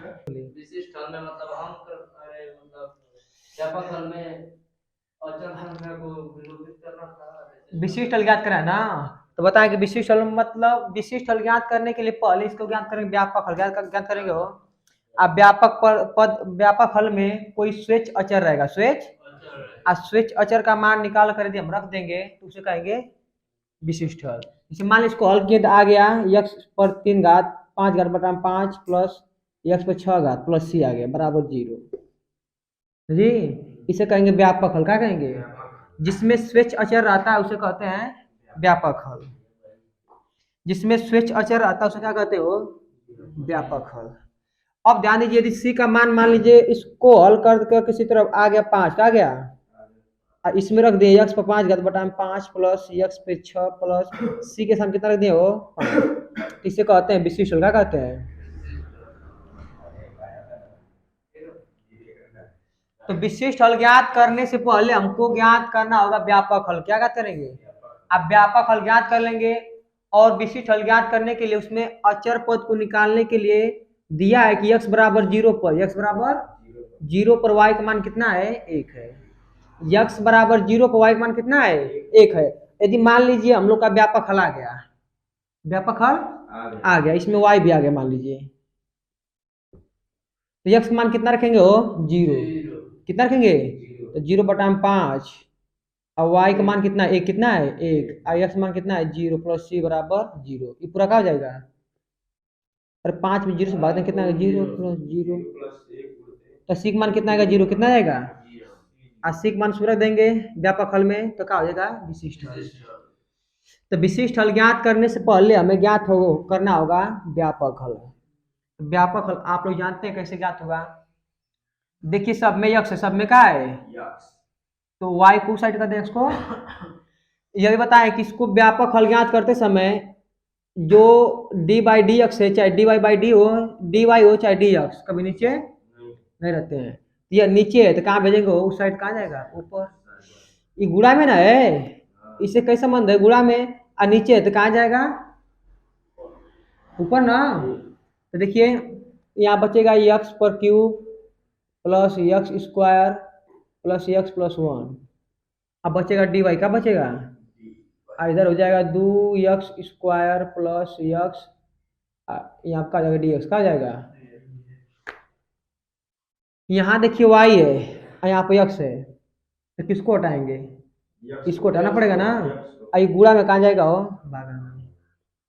विशिष्ट हल में मतलब अरे मतलब व्यापक हल में अचर संख्या को निरूपित करना था। विशिष्ट हल ज्ञात करा ना, तो बताएं कि विशिष्ट हल मतलब विशिष्ट हल ज्ञात करने के लिए पहले इसको ज्ञात करेंगे, व्यापक हल ज्ञात करेंगे हो। अब व्यापक हल में कोई स्वेच्छ अचर रहेगा, स्वेच्छ अचर का मान निकाल कर यदि हम रख देंगे तो उसे कहेंगे विशिष्ट हल। जैसे मान लीजिए इसको हल किया आ गया x पर 3 घात 5 घात बटा 5 प्लस x पर 6 घात प्लस c आ गया बराबर 0 जी। इसे कहेंगे व्यापक हल। क्या कहेंगे? जिसमें स्वेच्छ अचर रहता है उसे कहते हैं व्यापक हल। जिसमें स्वेच्छ अचर रहता है उसे क्या कहते हो? व्यापक हल। अब ध्यान दीजिए, यदि c का मान लीजिए इसको हल कर किसी तरफ आ गया 5 आ गया, इसमें रख दिए x पर 5 घात बटा 5 प्लस x पे 6 प्लस c के सामने कितना रख दिए हो 5। इसे कहते हैं विशिष्ट हल। क्या कहते हैं? तो विशिष्ट हल ज्ञात करने से पहले हमको ज्ञात करना होगा व्यापक हल। क्या ज्ञात करेंगे? अब व्यापक हल ज्ञात कर लेंगे और विशिष्ट हल ज्ञात करने के लिए उसमें अचर पद को निकालने के लिए दिया है कि x बराबर 0 पर y का मान कितना है? 1 है। x बराबर 0 पर y का मान कितना है? 1 है। यदि मान लीजिए हम लोग का व्यापक हल आ गया, व्यापक हल आ गया, इसमें y भी आ गया मान लीजिए, तो x का मान कितना रखेंगे हो? 0। कितना रखेंगे? तो 0 बटा 5 और y का मान कितना? 1 कितना है? 1 और x मान कितना है? 0 प्लस c बराबर 0। ये पूरा क्या हो जाएगा? अरे 5 में 0 से भाग दें कितना है? 0 प्लस 0, तो c का मान कितना आएगा? 0 कितना आएगा? और c का मान रख देंगे व्यापक हल में तो क्या हो जाएगा? विशिष्ट हल। तो विशिष्ट हल ज्ञात करने से पहले हमें ज्ञात हो करना होगा व्यापक हल। व्यापक हल आप लोग जानते हैं कैसे ज्ञात होगा। देखिए सब में यक्स है, सब में क्या है? तो y को साइड कर दे इसको। यह भी बताएं कि इसको व्यापक हल ज्ञात करते समय जो डी बाई डी एक्स है, चाहे डी वाई बाई डी हो, डी वाई हो चाहे डी एक्स, कभी नीचे नहीं रहते हैं। ये नीचे है तो कहाँ भेजेंगे? उस साइड कहाँ जाएगा? ऊपर। ये गुणा में ना है, इससे कैसे संबंध है? गुणा में। और नीचे है तो कहाँ जाएगा? ऊपर ना। तो देखिए यहाँ बचेगा एक्स पर cube plus x square plus x plus 1। अब बचेगा डी वाई। क्या बचेगा? और इधर हो जाएगा 2x स्क्वायर प्लस एक्स, यहाँ का जाएगा डी एक्स। का जाएगा यहाँ देखिए y है और यहाँ पे x है, तो किसको हटाएंगे? इसको हटाना पड़ेगा ना। आई गुणा में कहाँ जाएगा? हो भागा में।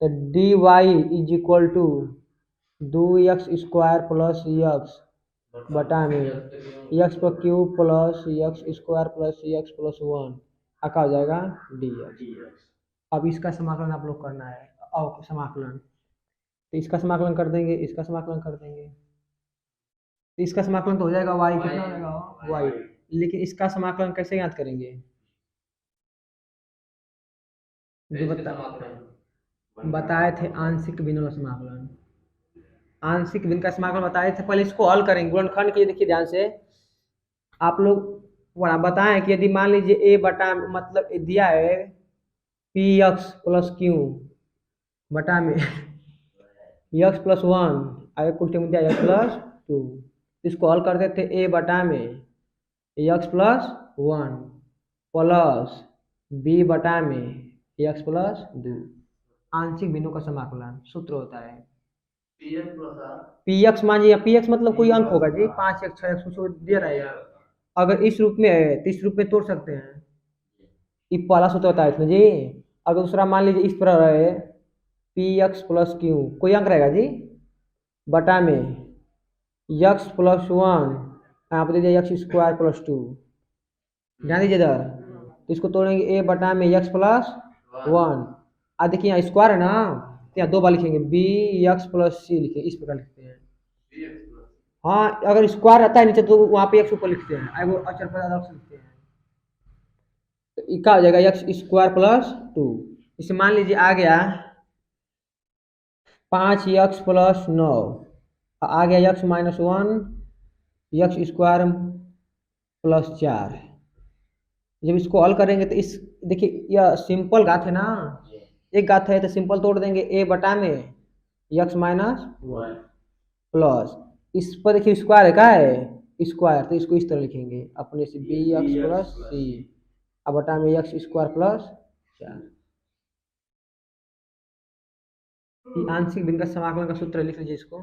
तो d y is equal to 2x square plus x बटा में एक्स पर cube plus x square plus x plus 1 आका हो जाएगा डी एक्स। अब इसका समाकलन आप लोग करना है। और समाकलन तो इसका समाकलन कर देंगे, इसका समाकलन कर देंगे, तो इसका समाकलन तो हो जाएगा y। कितना हो जाएगा? y। लेकिन इसका समाकलन कैसे याद करेंगे? जो बताए थे आंशिक भिन्न समाकलन। आंशिक भिन्न का समाकलन बताए थे, पहले इसको हल करेंगे गुणनखंड के। देखिए ध्यान से आप लोग वहाँ बताएं कि यदि मान लीजिए a बटा मतलब दिया है पी एक्स प्लस क्यू बटा में एक्स प्लस 1 आगे कुछ दिया एक्स प्लस 2, इसको हल करते थे a बटा में एक्स प्लस 1 प्लस बी बटा में एक्स प्लस 2। आंशिक भिन्नों का समाकलन सूत्र होता है पी एक्स। मानिए पी एक्स मतलब कोई अंक होगा जी, 5x 6x कुछ दिया रहेगा। अगर इस रूप में है तो इस रूप में तोड़ सकते हैं। ये पहला सूत्र होता है इसमें जी। अगर दूसरा मान लीजिए इस तरह रहे पी एक्स प्लस क्यू, कोई अंक रहेगा जी बटा में एक्स प्लस 1, यहाँ पर दीजिए एक्स स्क्वायर प्लस 2। ध्यान दीजिए इधर, तो इसको तोड़ेंगे ए बटा में एक्स प्लस 1। अब देखिए यहाँ स्क्वायर है ना, तो यहाँ 2 बार लिखेंगे बी एक्स प्लस सी लिखे, इस प्रकार लिखते हैं। हाँ अगर स्क्वायर रहता है नीचे तो वहाँ पे एक्स ऊपर लिखते हैं, वो अचर पर अलग से लिखते हैं। तो क्या हो जाएगा? X square plus 2। इसे मान लीजिए आ गया 5x प्लस 9, आ गया x minus 1 x square plus 4। जब इसको हल करेंगे तो इस देखिए यह सिंपल घात है ना, एक घात है तो सिंपल तोड़ देंगे a बटा में एक्स माइनस 1 प्लस इस पर देखिए स्क्वायर है, क्या है स्क्वायर, तो इसको इस तरह लिखेंगे अपने से बी एक्स प्लस सी, अब बटा में एक्स स्क्वायर प्लस 4। ये आंशिक भिन्न का समाकलन का सूत्र लिख लीजिए इसको।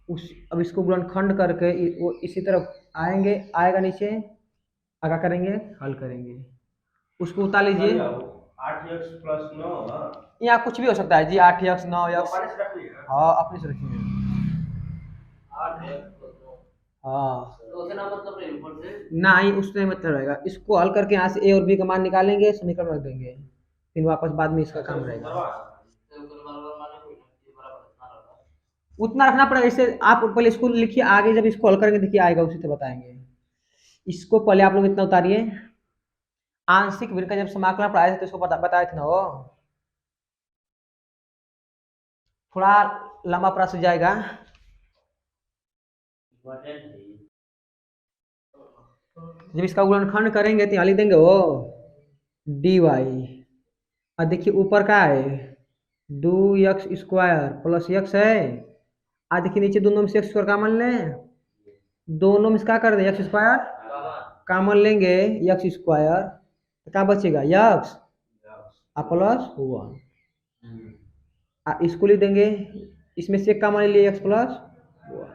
उस अब इसको गुणनखंड करके वो इसी तरफ आएंगे, आएगा नीचे, आगे करेंगे हल करेंगे, उसको उतार लीजिए। 8x+9 यहाँ कुछ भी हो सकता है जी, 8x 9x, हाँ अपने से रखेंगे। हाँ नहीं उसने मतलब रहेगा, इसको हल करके यहाँ से ए और बी का मान निकालेंगे, समीकरण रख देंगे, फिर वापस बाद में इसका काम रहेगा। उतना रखना पड़ेगा, इससे आप पहले इसको लिखिए, आगे जब इसको हल करेंगे देखिए आएगा, उसी से बताएंगे। इसको पहले आप लोग इतना उतारिए, आंशिक भिन्न का जब समाकलन पढ़ाए थे तो इसको बताए थे ना, वो थोड़ा लंबा प्रश्न जाएगा। जब इसका गुणनखंड करेंगे तो यहाँ लिख देंगे वो डी वाई, और देखिए ऊपर का है 2x² प्लस x है, और देखिए नीचे दोनों में से x स्क्वायर कॉमन लें, दोनों में से क्या कर दे x स्क्वायर कॉमन लेंगे, x स्क्वायर तो क्या बचेगा x प्लस 1, इसको लिख देंगे, इसमें से कॉमन ले लिए x प्लस 1,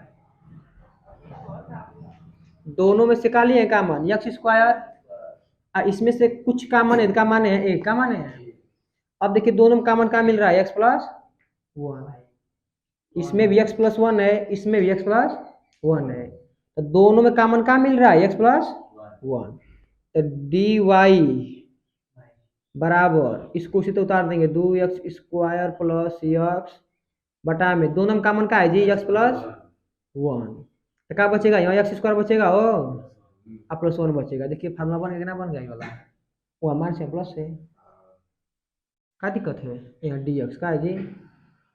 दोनों में से का लिए कॉमन x स्क्वायर, इसमें से कुछ कॉमन है, का मान है एक का मान है। अब देखिए दोनों में कॉमन का मिल रहा है x प्लस 1, इसमें भी x प्लस 1 है, इसमें भी x प्लस 1 है, तो दोनों में कॉमन का मिल रहा है x प्लस 1, तो डी वाई बराबर इसको उसी तो उतार देंगे 2x² प्लस x बटा में दोनों में कॉमन का है जी x प्लस 1, तो क्या बचेगा यहाँ x² बचेगा हो, प्लस 1 बचेगा। देखिए फार्मूला बन गया ना, बन गया वाला वो हमारे से प्लस है, क्या दिक्कत है यहाँ dx का है जी।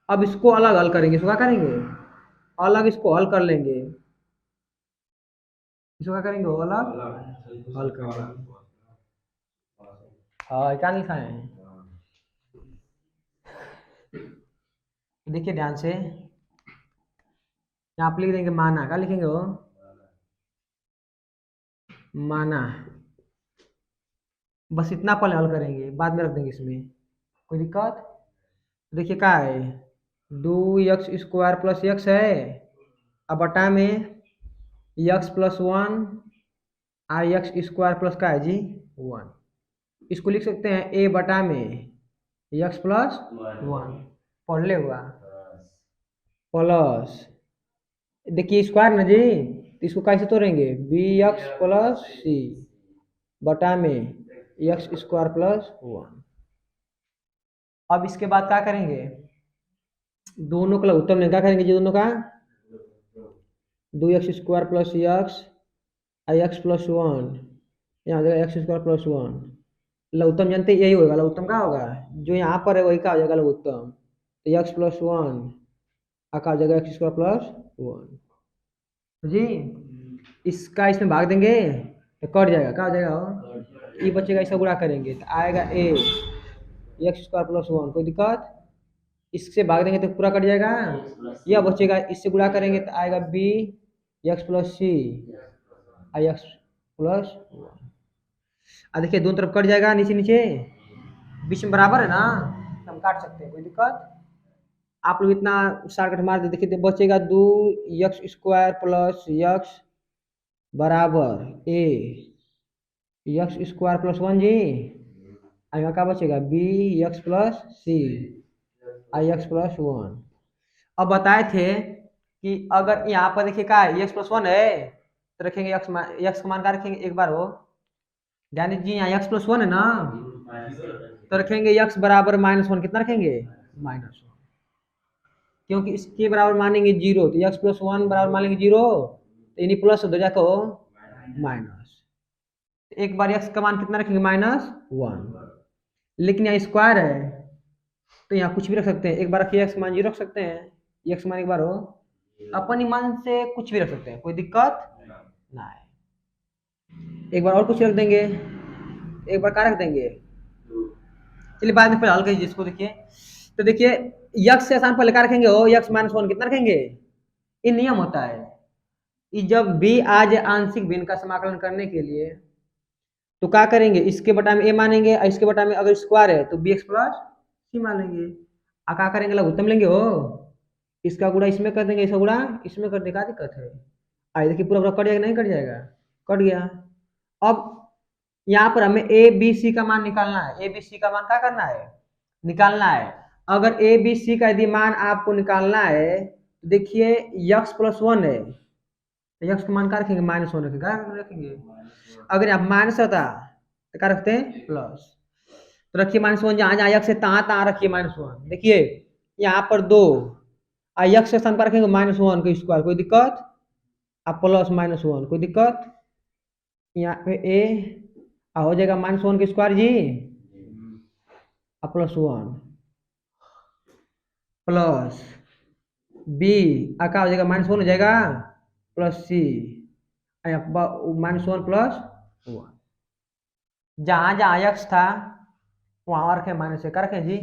अब इसको अलग हल करेंगे, इसको क्या करेंगे अलग, इसको हल कर लेंगे, इसको क्या करेंगे अलग हल कर लेंगे। हाँ क्या लिखा है देखिए ध्यान से, यहाँ आप लिख देंगे माना, क्या लिखेंगे वो माना, बस इतना पहले हल करेंगे, बाद में रख देंगे इसमें, कोई दिक्कत। देखिए क्या है 2x² प्लस x है, अब बटा में x प्लस 1 और x² प्लस का है जी 1, इसको लिख सकते हैं a बटा में x प्लस 1 पढ़ ले हुआ प्लस, देखिए स्क्वायर ना जी, तो इसको कैसे तोड़ेंगे bx प्लस c बटा में x² प्लस 1। अब इसके बाद क्या करेंगे, दोनों का लघुत्तम में क्या करेंगे जी, दोनों का 2x² प्लस x प्लस 1, यहाँ हो जाएगा x² प्लस 1, लघुत्तम जानते यही होगा, लघुत्तम क्या होगा जो यहाँ पर है वही क्या हो जाएगा लघुत्तम, तो x प्लस 1 का हो जाएगा x² प्लस 1 जी। इसका इसमें भाग देंगे तो कट जाएगा, क्या हो जाएगा ये बचेगा, इसका गुणा करेंगे तो आएगा a x² प्लस 1, कोई दिक्कत, इससे भाग देंगे तो पूरा कट जाएगा, यह बचेगा, इससे गुणा करेंगे तो आएगा b x plus c x plus 1, देखिए दोनों तरफ कट जाएगा, नीचे नीचे बीच में बराबर है ना, हम काट सकते हैं, कोई दिक्कत। आप लोग इतना शॉर्टकट मार दे, देखिए बचेगा 2x² प्लस x बराबर a x² प्लस 1 जी, यहाँ क्या बचेगा b x plus c x plus 1। अब बताए थे कि अगर यहाँ पर देखिए क्या है x प्लस 1 है तो रखेंगे x का मान क्या रखेंगे, एक बार हो ध्यान दीजिए, यहाँ x प्लस 1 है ना, तो रखेंगे x बराबर -1, कितना रखेंगे -1, क्योंकि इसके बराबर मानेंगे 0, तो x प्लस 1 बराबर मानेंगे 0, तो इन्हीं प्लस हो जाकर माइनस, एक बार x का मान कितना रखेंगे -1, लेकिन यहाँ स्क्वायर है तो यहाँ कुछ भी रख सकते हैं, एक बार रखिए x मान 0 रख सकते हैं, x मान एक बार हो अपन मान से कुछ भी रख सकते हैं, कोई दिक्कत ना है। एक बार और कुछ रख देंगे, एक बार क्या रख देंगे, चलिए बाद में हल कीजिए इसको। देखिए तो देखिए x से आसान पहले क्या रखेंगे हो, x -1 कितना रखेंगे ये नियम होता है कि जब b आ जाए आंशिक भिन्न का समाकलन करने के लिए तो क्या करेंगे, इसके बटा में a मानेंगे और इसके बटा में अगर स्क्वायर है तो bx प्लस c मानेंगे। क्या करेंगे, लघुत्तम लेंगे हो, इसका गुणा इसमें कर देंगे, इसका गुणा इसमें कर देंगे, क्या दिक्कत है। आई देखिए पूरा कट जाएगा, नहीं कट जाएगा, कट गया। अब यहाँ पर हमें ए बी सी का मान निकालना है, ए बी सी का मान क्या करना है, निकालना है। अगर ए बी सी का यदि मान आपको निकालना है तो देखिए यक्स प्लस वन है, यक्स का मान क्या रखेंगे, -1 रखेंगे। अगर आप माइनस होता तो क्या रखते हैं, प्लस। तो रखिए -1, जहां जहां यक्स है तहां रखिए -1। देखिए यहाँ पर 2 यक्स के स्थान पर रखेंगे -1 का स्क्वायर, कोई दिक्कत, अब प्लस -1 कोई दिक्कत, यहाँ पे ए हो जाएगा -1 का स्क्वायर जी, अब +1 प्लस बी क्या हो जाएगा, -1 हो जाएगा प्लस सी -1 प्लस 1, जहां जहां यक्स था वहां रखे माइनस से, क्या रखें जी।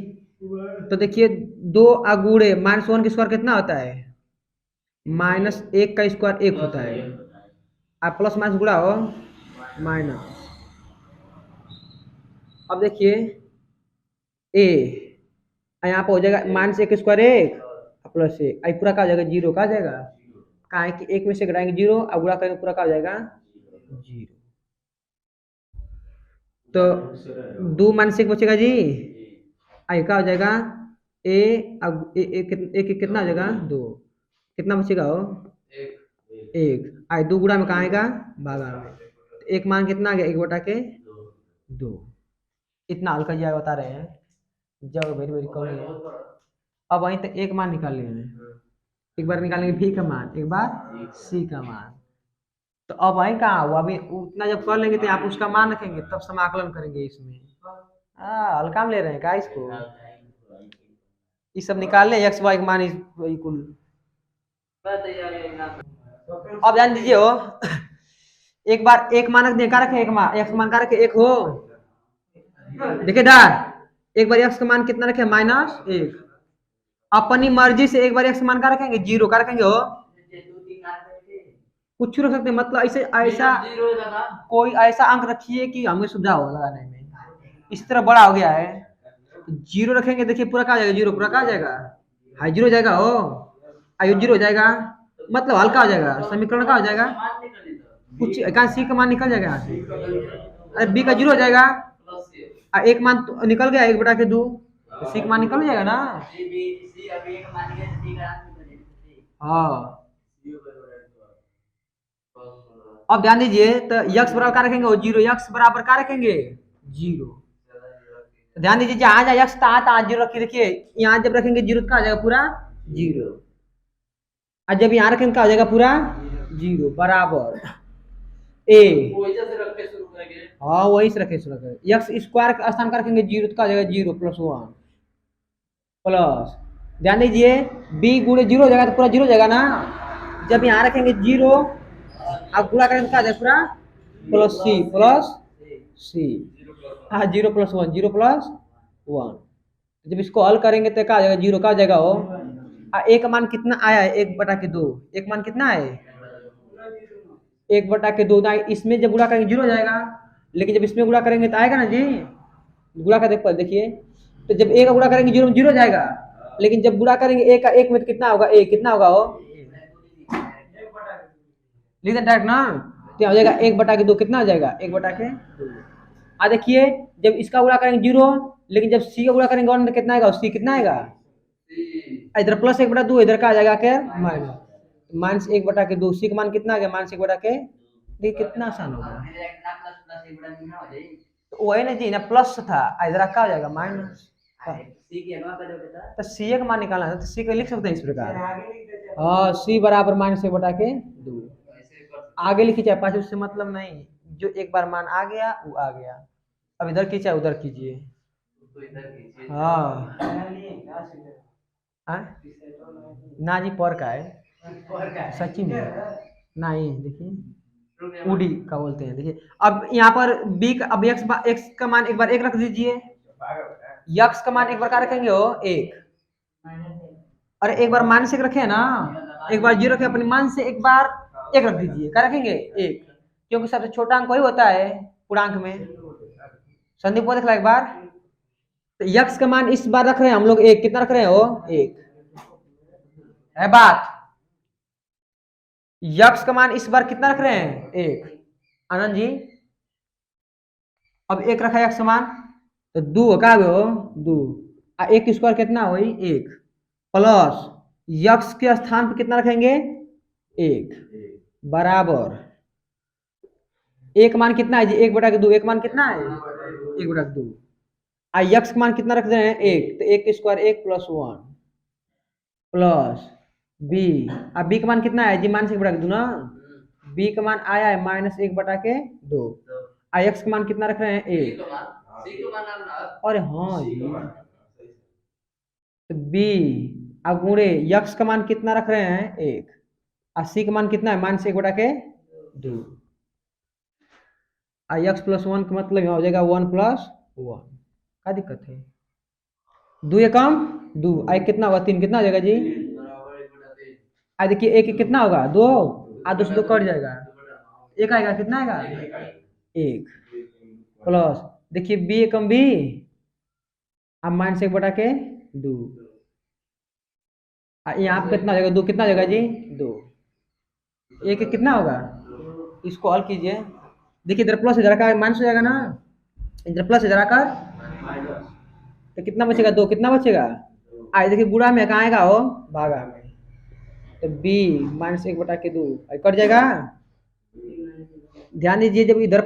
तो देखिए 2 अगुड़े -1 का स्क्वायर कितना होता है, -1 का स्क्वायर 1 होता है, आप प्लस माइनस गुणा हो माइनस। अब देखिए ए यहाँ पर हो जाएगा -1 का स्क्वायर 1 प्लस 1, पूरा का हो जाएगा 0, का जाएगा, कहा है कि 1 में से घटाएंगे 0 और गुणा करेंगे पूरा का हो जाएगा 0। तो 2 -1 बचेगा जी, आई का हो जाएगा ए, अब एक कितना हो जाएगा 2, कितना बचेगा हो 1, आई 2 गुणा में कहाँ आएगा भागा में, तो एक मान कितना आ गया 1/2, इतना हल्का जी बता रहे हैं, जब वेरी वेरी कम है। अब वहीं तक एक मान निकाल लिए हैं, एक बार निकालेंगे भी का मान, एक बार सी का मान, तो अब वहीं कहाँ हुआ, अभी उतना जब कर लेंगे तो आप उसका मान रखेंगे तब समाकलन करेंगे इसमें। हल्का में ले रहे हैं क्या इसको, ये सब निकाल ले एक्स वाई का मान इक्वल। अब जान दीजिए हो एक बार एक मानक देखा रखे, एक मान एक्स मान का रखे 1 हो, देखिए दार एक बार एक्स का मान कितना रखे -1, अपनी मर्जी से एक बार एक्स मान का रखेंगे 0 का रखेंगे हो, कुछ रख सकते हैं, मतलब ऐसे ऐसा कोई ऐसा अंक रखिए कि हमें सुविधा हो लगाने में। इस तरह बड़ा हो गया है 0 रखेंगे, देखिए पूरा का जाएगा 0, पूरा का जाएगा हाई 0 जाएगा हो, आयु 0 हो जाएगा, मतलब हल्का हो जाएगा, समीकरण का हो जाएगा कुछ सी का मान निकल जाएगा यहाँ से, अरे बी का 0 हो जाएगा, एक मान तो निकल गया 1/2, सी का मान निकल जाएगा ना। हाँ अब ध्यान दीजिए, तो यक्स बराबर क्या रखेंगे, 0, यक्स बराबर क्या रखेंगे 0, ध्यान दीजिए जहां जहां यक्स तहां 0 रखिए, देखिए यहाँ जब रखेंगे 0 का आ जाएगा पूरा 0, और जब यहाँ रखेंगे क्या हो जाएगा पूरा 0 बराबर ए, हाँ वही से रखे यक्स स्क्वायर का स्थान का रखेंगे 0 का हो जाएगा 0 + 1 प्लस, ध्यान दीजिए b गुणे 0 हो जाएगा तो पूरा 0 हो जाएगा ना, जब यहाँ रखेंगे 0 अब गुणा करेंगे क्या जाएगा पूरा प्लस सी, हाँ 0 + 1 0 + 1, जब इसको हल करेंगे तो क्या आ जाएगा 0 का आ जाएगा हो, एक मान कितना आया है 1/2, एक मान कितना है 1/2, ना इसमें जब गुणा करेंगे 0 हो जाएगा, लेकिन जब इसमें गुणा करेंगे तो आएगा ना जी, गुणा का देखिए, तो जब ए का गुणा करेंगे 0 में 0 जाएगा, लेकिन जब गुणा करेंगे ए का 1 में तो कितना होगा, ए कितना होगा हो, लिख डायरेक्ट ना, तो हो जाएगा 1/2, कितना हो जाएगा 1/2। देखिए जब इसका गुणा करेंगे 0, लेकिन जब सी का गुणा करेंगे 1 तो कितना आएगा, सी कितना आएगा, इधर +1/2, इधर का आ जाएगा क्या -1/2, सी का मान कितना आ गया -1/2, देखिए कितना आसान होगा, तो वही ना जी ना प्लस था, इधर का हो जाएगा माइनस, तो सी का मान निकालना है तो सी का लिख सकते हैं इस प्रकार, हाँ सी बराबर -1/2, आगे लिखिए चाहे पाँच, उससे मतलब नहीं, जो एक बार मान आ गया वो आ गया, अब इधर कीजिए चाहे उधर कीजिए, हाँ ना जी पर का है सच्ची में नहीं, देखिए उडी का बोलते हैं, देखिए अब यहाँ पर बी का, अब एक्स का मान एक बार 1 रख दीजिए, यक्स का मान एक बार क्या रखेंगे हो 1, अरे एक बार -1 रखे ना, एक बार 0 रखे अपने मान से, एक बार 1 रख दीजिए। क्या रखेंगे? 1, क्योंकि सबसे छोटा अंक वही होता है पूर्णांक में। संदीप को देख ला एक बार, तो यक्स का मान इस बार रख रहे हैं हम लोग 1, कितना रख रहे हैं वो? 1 है बात। यक्स का मान इस बार कितना रख रहे हैं? 1। आनंद जी अब 1 रखा यक्स का मान, तो 2 क्या हो? 2 1 स्क्वायर कितना हुई? 1 प्लस यक्स के स्थान पर कितना रखेंगे? 1 बराबर 1 मान कितना है जी? 1/2। 1 मान कितना है? 1/2। यक्स का मान कितना रख रहे हैं? 1, तो 1 स्क्वायर 1 + 1 प्लस बी। अब बी का मान कितना है जी? -1/2 ना। बी का मान आया है -1/2। एक्स का मान कितना रख रहे हैं? 1। अरे हाँ जी, तो बी अब गुणे यक्स का मान कितना रख रहे हैं? 1। और सी का मान कितना है? -1/2। यक्स + 1 का मतलब यहाँ हो जाएगा 1 + 1। क्या दिक्कत है? 2 एकम 2, एक कितना होगा? 3, कितना हो जाएगा जी? देखिए 1 कितना होगा? 2, 2 से 2 कट जाएगा, 1 आएगा। कितना आएगा? 1 प्लस देखिए बी एकम बी, अब -1/2। यहाँ पे कितना हो जाएगा? 2, कितना हो जाएगा जी? 2। 1 कितना होगा? इसको हल कीजिए। देखिए इधर प्लस इधर का माइनस हो जाएगा ना, इधर प्लस इधर आकर, तो कितना बचेगा? 2, कितना बचेगा? देखिए गुणा में कहाँ आएगा वो? भागा में। तो बी -1/2 कट जाएगा। ध्यान दीजिए, जब इधर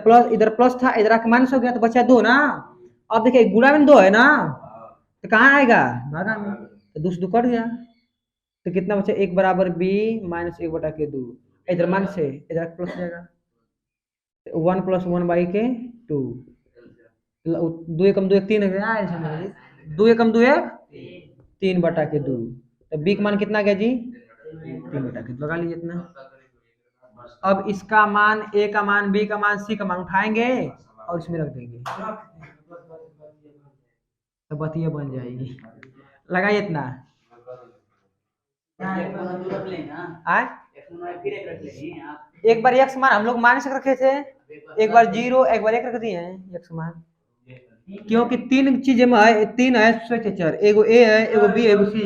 प्लस था, इधर आके माइनस हो गया, तो बचा 2 ना। अब देखिए गुणा में 2 है ना, तो कहाँ आएगा? भागा में। तो 2 से 2 कट गया, तो कितना बचा? 1 बराबर बी -1/2। इधर माइनस है, इधर प्लस हो जाएगा, 1 + 1/2। 2 एकम 2 1 3 है, 2 एकम 2 1 3/2। तो बी का मान कितना गया जी? 3/2 लगा लीजिए इतना। अब इसका मान, ए का मान, बी का मान, सी का मान उठाएंगे और इसमें रख देंगे, तो बतिया बन जाएगी। लगाइए इतना। आए एक बार एक्स मान हम लोग -1 रखे थे, एक बार 0, एक बार 1 रख दिए हैं एक्स मान, क्योंकि 3 चीजें में है, 3 है स्वेच्छाचार, एगो ए है, एगो बी है, एगो सी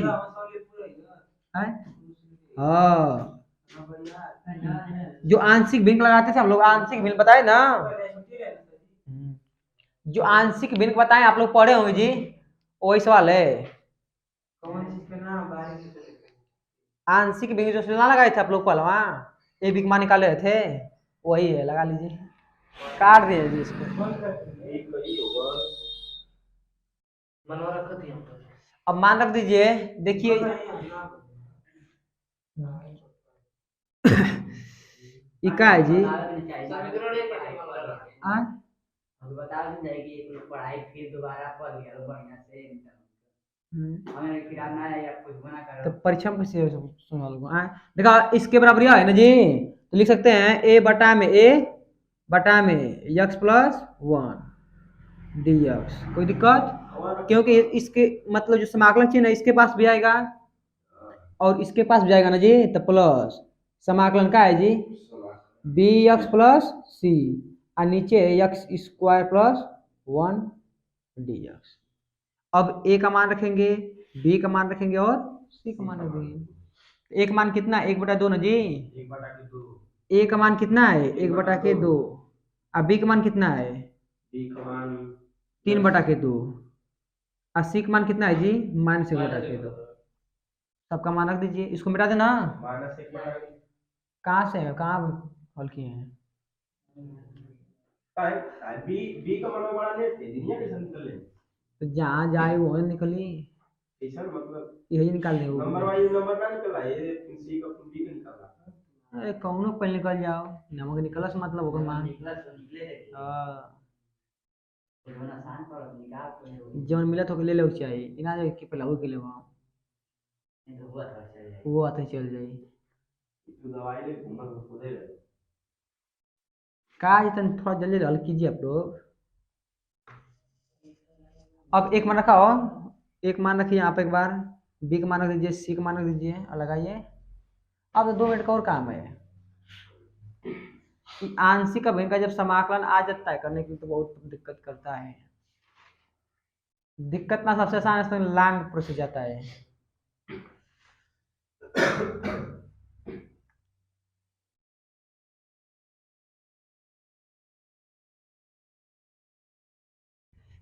है। हाँ, जो आंशिक भिन्न लगाते थे हम लोग, आंशिक भिन्न बताए ना, जो आंशिक भिन्न बताए आप लोग पढ़े होंगे जी, वही सवाल है। आंशिक भिन्न जो ना लगाए थे आप लोग पहले, वहाँ ए बी मान निकाले थे, वही है, लगा लीजिए। काट दिए जी इसको। अब मान रख दीजिए। देखिए ये क्या है जी? बता जाएगी पढ़ाई फिर दोबारा पढ़ लिया बढ़िया से, हमें फिर आना है या कुछ बना कर, तो परीक्षा में कैसे सुना लूंगा। देखा इसके बराबर है ना जी, तो लिख सकते हैं a बटा में x + 1 dx। कोई दिक्कत? क्योंकि इसके मतलब जो समाकलन चिन्ह है इसके पास भी आएगा और इसके पास भी जाएगा ना जी, तो प्लस समाकलन का है जी bx + c, और नीचे x² + 1 dx। अब a का मान रखेंगे, b का मान रखेंगे और c का मान रख देंगे। a का मान कितना? 1/2 ना जी। a का मान कितना है? 1/2। अब b का मान कितना है? 3/2। और c का मान कितना है जी? -1/2। सबका मान रख दीजिए, इसको मिटा देना। कहाँ से है, कहाँ हल किए हैं? तो जहाँ जाए वो निकली, यही निकाल दे अरे कौनो पहले निकल जाओ, नमक निकला से मतलब होगा मान। जौन मिला तो ले ले चाहिए, इना जो कि पहले के ले वो आते चल जाई। का इतन थोड़ा जल्दी हल कीजिए आप लोग। अब एक मान रखा हो, एक मान रखिए यहाँ पे एक बार, बी का मान रख दीजिए, सी का मान रख दीजिए और लगाइए। अब तो 2 मिनट का और काम है। कि आंशिक अभिन्न का जब समाकलन आ जाता है करने की तो बहुत दिक्कत करता है। दिक्कत ना सबसे आसान इसमें लॉन्ग प्रोसेस जाता है।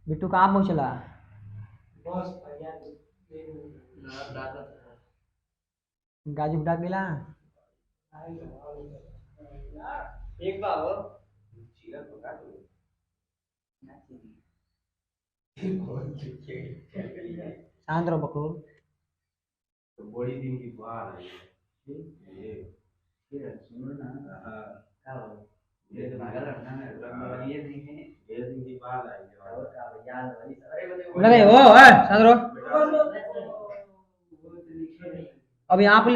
बिट्टू कहाँ पहुँचला? गाजी डाक दिला एक बार हो शांत रहो बकरू। तो बड़ी दिन की बात है ये सुनो ना। हाँ ये तो भागा लड़ना है लगभग ये नहीं है ये दिन की बात आई और का याद वाली अरे लगे ओ शांत रहो। अब यहाँ पे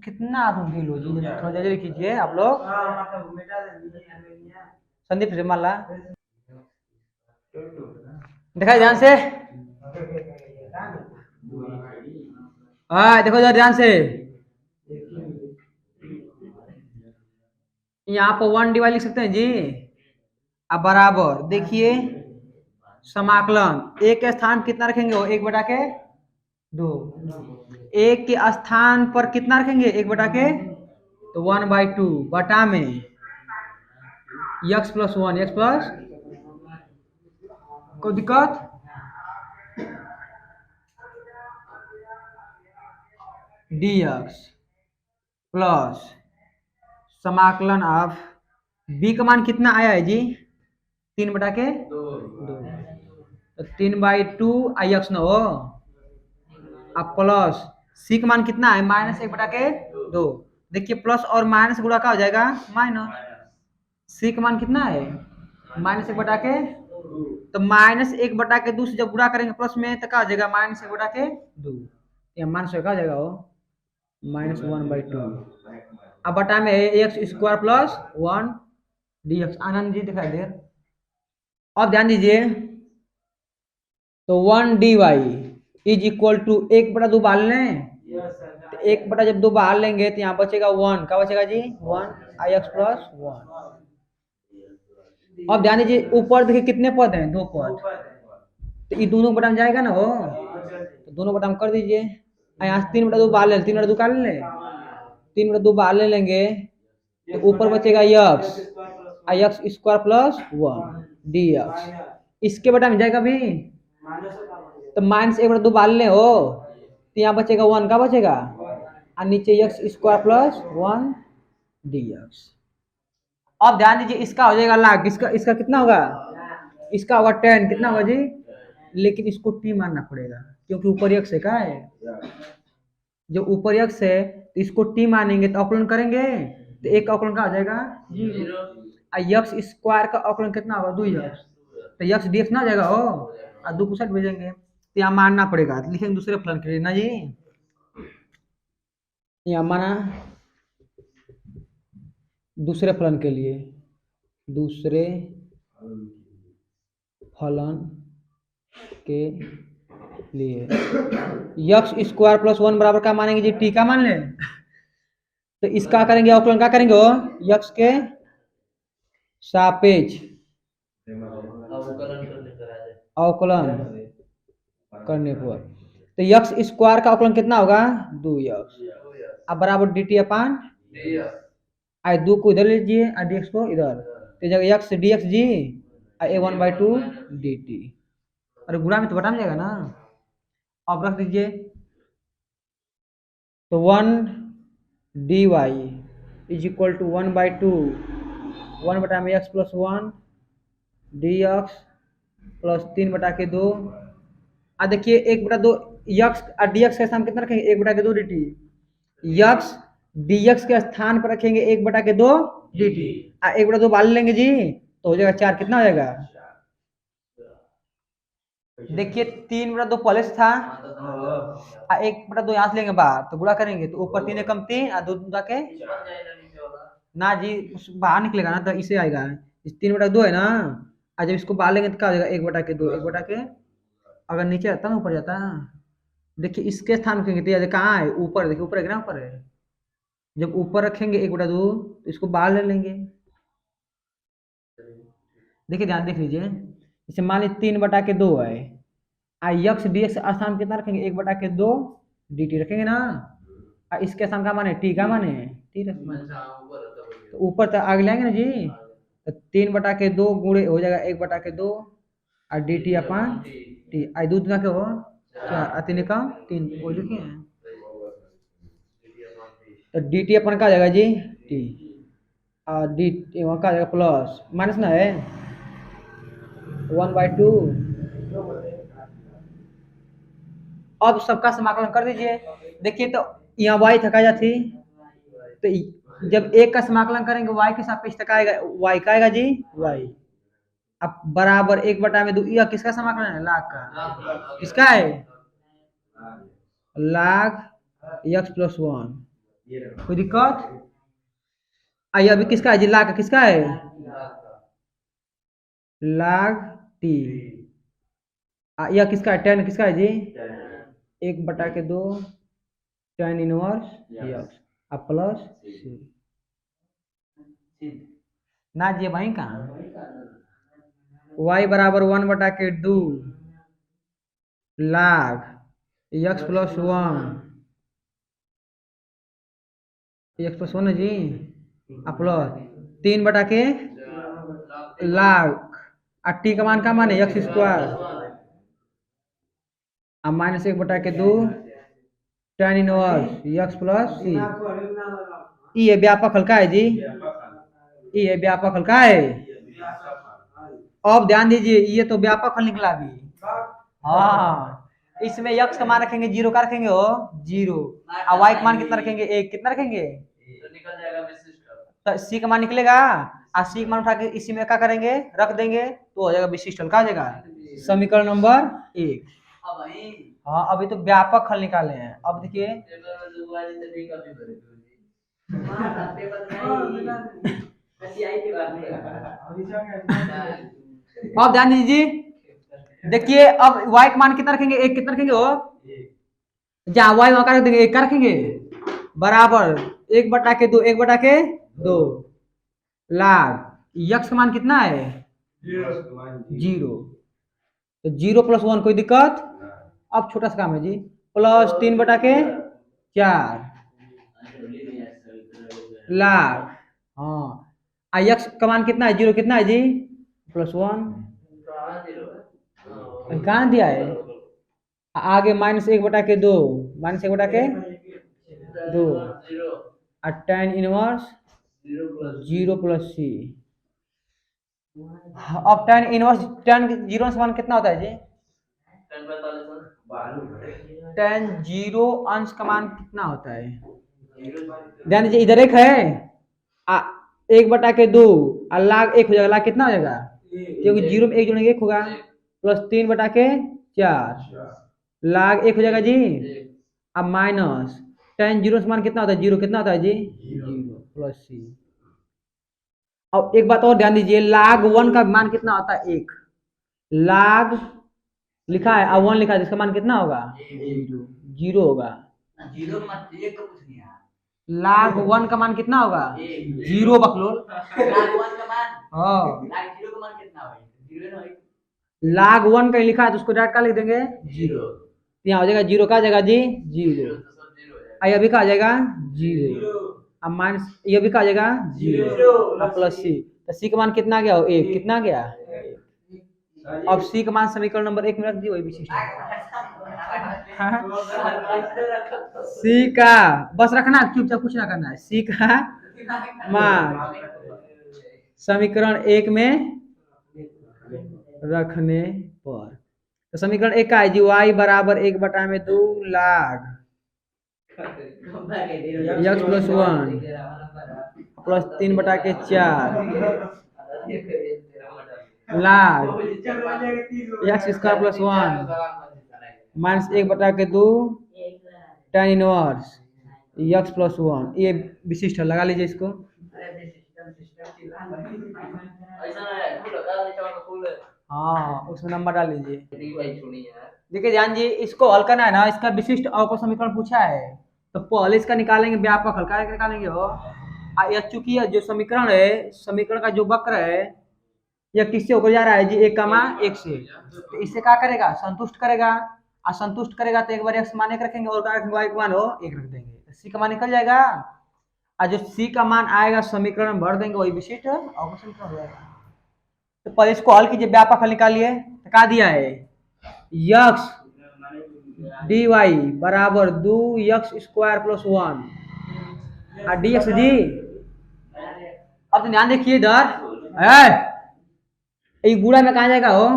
कितना आप फील हो जी थोड़ा जल्दी कीजिए आप लोग। संदीप से माला दिखाई ध्यान से। हाँ देखो जरा ध्यान से। यहाँ पर 1 डिवाइड लिख सकते हैं जी। अब बराबर देखिए समाकलन एक के स्थान कितना रखेंगे वो 1/2। एक के स्थान पर कितना रखेंगे 1/2 तो 1/2 बटा में x + 1 x प्लस कोई दिक्कत dx प्लस समाकलन ऑफ b का मान कितना आया है जी 3/2 तो 3/2 x न हो। अब प्लस सी का मान कितना है -1/2। देखिए प्लस और माइनस गुणा का हो जाएगा माइनस। सी का मान कितना है -1/2 तो -1/2 से जब गुणा करेंगे प्लस में तो क्या हो जाएगा -1/2 या माइनस का हो जाएगा वो -1/2। अब बटा में x² + 1 dx। आनंद जी दिखाई दे। अब ध्यान दीजिए तो 1 dy इज इक्वल टू 1/2 बाल लें तो 1 जब 2 बाहर लेंगे तो यहाँ बचेगा 1 क्या बचेगा जी 1 ix + 1। अब ध्यान दीजिए ऊपर देखिए कितने पद हैं 2 पद तो ये दोनों बटा में जाएगा ना वो तो दोनों बटा में कर दीजिए। यहाँ से 3/2 बाहर ले 3/2 का ले 3/2 बाहर ले लेंगे तो ऊपर बचेगा x² + 1 dx। इसके बटा में जाएगा भी तो -1/2 बाल ले हो तो यहाँ बचेगा 1 का बचेगा और नीचे x² + 1 dx। अब ध्यान दीजिए इसका हो जाएगा लाख इसका कितना होगा इसका होगा 10 कितना होगा जी लेकिन इसको t मानना पड़ेगा क्योंकि ऊपर x है क्या है जो ऊपर x है तो इसको t मानेंगे तो अवकलन करेंगे तो एक का अवकलन का हो जाएगा 0 x² का अवकलन कितना होगा 2x तो x dx ना हो जाएगा हो और 2 को साइड भेजेंगे तो यहाँ मानना पड़ेगा तो लिखेंगे दूसरे फलन के लिए ना जी यहाँ माना दूसरे फलन के लिए दूसरे फलन के लिए x² + 1 बराबर का मानेंगे जी t का मान ले तो इसका करेंगे अवकलन क्या करेंगे वो x के सापेक्ष अवकलन करने पर तो x² का अवकलन कितना होगा 2x अब बराबर dt/। आई 2 को इधर लीजिए और dx को इधर तो जगह x dx जी और 1/2 dt। अरे गुणा में तो बटा में जाएगा ना। अब रख दीजिए तो 1 dy इज इक्वल टू 1/2 1 बटा में x + 1 dx प्लस 3/2 और देखिए 1/2 x और dx के स्थान कितना रखेंगे 1/2 dt x dx के स्थान पर रखेंगे 1/2 dt और 1/2 बाल लेंगे जी तो हो जाएगा 4 कितना हो जाएगा देखिए 3/2 पहले से था और 1/2 यहाँ से लेंगे बाहर तो गुणा करेंगे तो ऊपर 3 कम 3 और 2 जाके ना जी बाहर निकलेगा ना तो इसे आएगा 3/2 है ना और जब इसको बाहर लेंगे तो क्या हो जाएगा 1/2 1/2 अगर नीचे आता ना ऊपर जाता देखिए इसके स्थान रखेंगे तो कहाँ है ऊपर देखिए ऊपर है ना ऊपर है जब ऊपर रखेंगे 1/2 तो इसको बाहर ले लेंगे। देखिए ध्यान देख लीजिए, इसे मान लीजिए 3/2 है। आई यक्स डी एक्स स्थान कितना रखेंगे 1/2 डी टी रखेंगे ना। और इसके स्थान का मान है टी का मान है टी रखेंगे। तो ऊपर तक आगे लाएंगे ना जी, तो 3/2 गुणे हो जाएगा 1/2 और D T upon T I दूध ना क्या हो 4 और 3 का 3 वो लिखे हैं। तो डी टी अपन का आ जाएगा जी टी और डी वहाँ का आ जाएगा प्लस माइनस ना है 1/2। अब सबका समाकलन कर दीजिए। देखिए तो यहाँ y थका जाती, तो जब एक का समाकलन करेंगे y के सापेक्ष तक आएगा, y का आएगा जी y। अब बराबर 1/2 यह किसका समाकलन है लाग का, किसका है लाग x+1। कोई दिक्कत आई अभी किसका है जी लाग का किसका है लाग टी। यह किसका है टेन किसका है जी 1/2 tan इनवर्स यक्स अब प्लस ना जी वहीं कहाँ y बराबर 1/2 लाग x+1 x+1 है जी प्लस 3/के लाग और टी का मान का मान है x² अब minus 1/2 tan inverse x plus C. ये व्यापक हल्का है जी, ये व्यापक हल्का है। अब ध्यान दीजिए ये तो व्यापक हल निकला भी। हाँ इसमें यक्स का मान रखेंगे 0 का रखेंगे हो 0 और वाई का मान कितना रखेंगे 1 कितना रखेंगे तो निकल जाएगा विशिष्ट। तो सी का मान निकलेगा और सी का मान उठा के इसी में क्या करेंगे रख देंगे तो हो जाएगा विशिष्ट हल का हो जाएगा समीकरण नंबर 1। हाँ अभी तो व्यापक हल निकाले हैं। अब देखिए अब ध्यान दीजिए, देखिए अब y का मान कितना रखेंगे 1 कितना रखेंगे वो जहाँ y वहां का रख देंगे 1 का रखेंगे बराबर 1/2 लाग यक्स का मान कितना है 0 तो 0+1 कोई दिक्कत। अब छोटा सा काम है जी प्लस 3/4 लाग हाँ यक्स का मान कितना है 0 कितना है जी +1 कहाँ दिया है आगे -1/2 -1/2 और tan इनवर्स 0 + c। अब tan इनवर्स tan 0 समान कितना होता है जी tan 0 अंश का मान कितना होता है ध्यान दीजिए इधर एक है 1/2 और लाग 1 हो जाएगा लाग कितना हो जाएगा क्योंकि 0 में 1 जोड़ेंगे 1 होगा प्लस 3/4 लाग 1 हो जाएगा जी। अब माइनस tan 0 समान कितना होता है 0 कितना होता है जी 0 + c। अब एक बात और ध्यान दीजिए लाग 1 का मान कितना होता है 1 लाग लिखा है और 1 लिखा है इसका मान कितना होगा 0 होगा लाग 1 का मान कितना होगा 0 बकलोल लाग 1 कहीं लिखा है तो उसको डायरेक्ट का लिख देंगे 0 यहाँ हो जाएगा 0 का जाएगा जी 0 आई अभी का आ जाएगा 0 अब माइनस ये भी का आ जाएगा 0 प्लस सी तो सी का मान कितना आ गया 1 कितना आ गया। अब सी का मान समीकरण नंबर 1 में रख दियो विशिष्ट सी का बस रखना चुपचाप कुछ ना करना है सी का मान समीकरण 1 में रखने पर तो समीकरण 1 का है जी y बराबर 1/2 लाग x+1 प्लस 3/4 लाग x² + 1 minus 1/2 tan inverse x+1 ये विशिष्ट है लगा लीजिए इसको। हाँ उसमें नंबर डाल लीजिए। देखिए ध्यान जी इसको हल करना है ना इसका विशिष्ट अवकल समीकरण पूछा है तो पहले इसका निकालेंगे व्यापक हल, क्या निकालेंगे हो यह चूंकि यह जो समीकरण है, समीकरण का जो वक्र है यह किससे होकर जा रहा है जी, एक कमा एक से, तो इससे क्या करेगा, संतुष्ट करेगा, और संतुष्ट करेगा तो एक बार एक्स मान एक रखेंगे और क्या रखेंगे, वाई का मान हो एक रख देंगे, तो सी का मान निकल जाएगा, और जो सी का मान आएगा समीकरण भर देंगे वही विशिष्ट अवकल समीकरण हो जाएगा। तो पहले इसको हल कीजिए, व्यापक हल निकालिए, तो क्या दिया है, यक्स डी वाई बराबर 2x² + 1 और डी एक्स जी। अब तो ध्यान देखिए इधर ये गुणा में कहा जाएगा हो,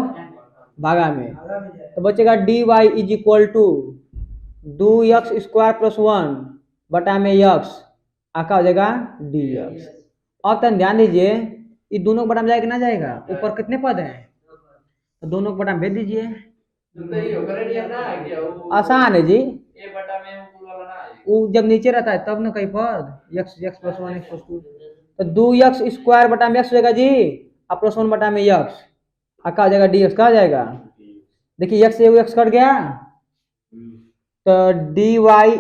भागा में, तो बचेगा dy is equal to 2x² + 1 बटा में x, आका हो जाएगा dx। अब तक ध्यान दीजिए ये दोनों बटा में जाएगा ना जाएगा, ऊपर कितने पद हैं, तो दोनों को बटा में भेज दीजिए, आसान है जी, वो जब नीचे रहता है तब ना कई पद x+1 x+2, तो 2x² बटा में x हो जाएगा जी, और +1 बटा में x, क्या हो जाएगा dx, का जाएगा, देखिए x से x कट गया, तो dy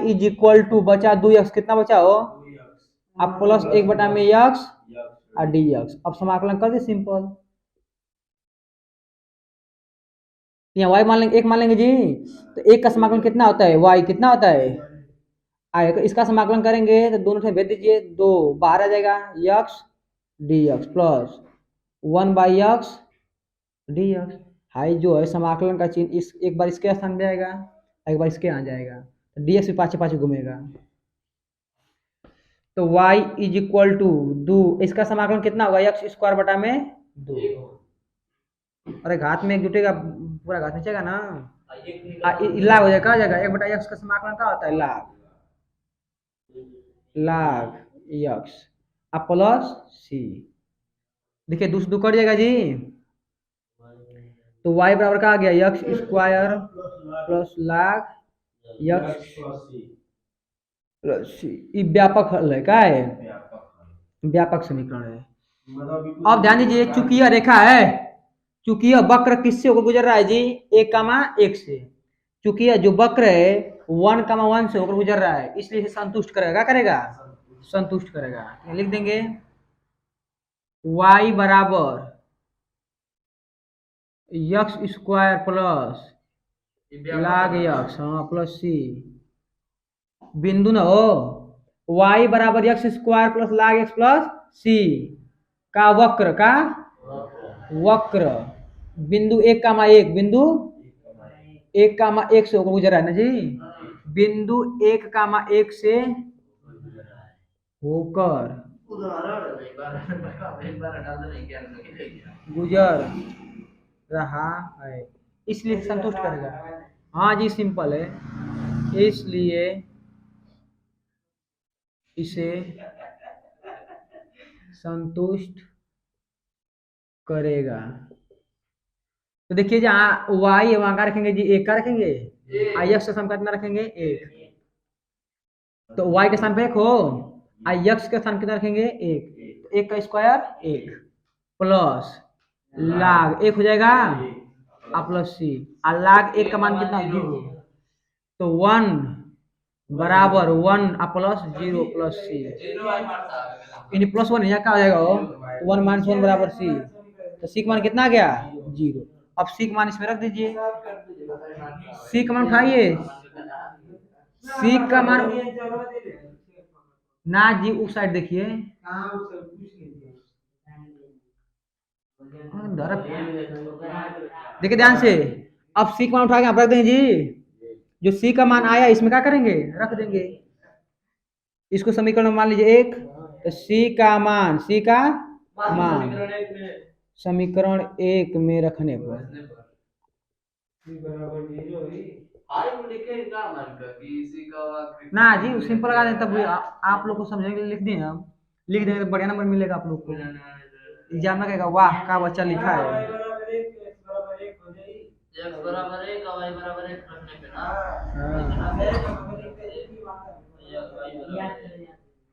इज इक्वल टू बचा 2x, कितना बचा हो, अब +1 बटा में x और dx। अब समाकलन कर दे सिंपल, यहाँ y मान लेंगे, एक मान लेंगे जी, तो एक का समाकलन कितना होता है, y कितना होता है आए, तो इसका समाकलन करेंगे तो दोनों से भेज दीजिए, 2 बाहर आ जाएगा x dx plus 1/x dx, high जो है समाकलन का चिन्ह इस एक बार इसके स्थान पे आएगा, एक बार इसके आ जाएगा, तो dx भी पाछे पाछे घूमेगा, तो y इज इक्वल टू 2, इसका समाकलन कितना होगा, x² बटा में 2, अरे घात में एक जुटेगा पूरा घात नीचेगा ना, लाग हो जाएगा, जाएगा 1/x का समाकलन क्या होता है, लाग x अब प्लस सी, देखिए दूसरे दो कट जाएगा जी, तो y बराबर का आ गया x² प्लस लाग x प्लस सी, ये व्यापक हल है, क्या है, व्यापक समीकरण है। अब ध्यान दीजिए चूंकि यह रेखा है, चूंकि यह वक्र किससे होकर गुजर रहा है जी, 1,1 से, चूंकि यह जो वक्र है 1,1 से होकर गुजर रहा है, इसलिए इसे संतुष्ट करेगा, क्या करेगा, संतुष्ट करेगा, लिख देंगे y बराबर x² प्लस लाग x, हाँ प्लस सी, बिंदु न हो y बराबर x² प्लस लाग x प्लस सी का वक्र, का वक्र बिंदु 1,1, बिंदु 1,1 से होकर गुजर रहा है ना जी, बिंदु 1,1 से होकर गुजर रहा है, इसलिए संतुष्ट करेगा, हाँ जी सिंपल है, इसलिए इसे संतुष्ट करेगा। तो देखिए जहाँ y है वहां का रखेंगे जी, एक का रखेंगे, x का स्थान कितना रखेंगे, एक, तो y के स्थान पे एक हो, x के स्थान कितना रखेंगे, एक, तो 1 का स्क्वायर 1 प्लस लाग 1 हो जाएगा, प्लस सी, और लाग 1 का मान कितना 0, तो 1 बराबर 1 प्लस 0 प्लस सी, यानी +1 क्या हो जाएगा हो, तो 1 - 1 बराबर सी, तो सी का मान कितना आ गया 0, अब सी का मान इसमें रख दीजिए, सी का मान उठाइए, सी का मान ना जी उस साइड देखिए, देखिए ध्यान से, अब सी का मान उठा के आप रख देंगे जी, जो सी का मान आया इसमें क्या करेंगे, रख देंगे, इसको समीकरण मान लीजिए 1, तो सी का मान समीकरण 1 में रखने पर ना जी सिंपल लगा दें, तब आप लोग को समझने के लिए लिख दिए हम, लिख देंगे तो बढ़िया नंबर मिलेगा आप लोग को, एग्जाम में कहेगा वाह का बच्चा लिखा है,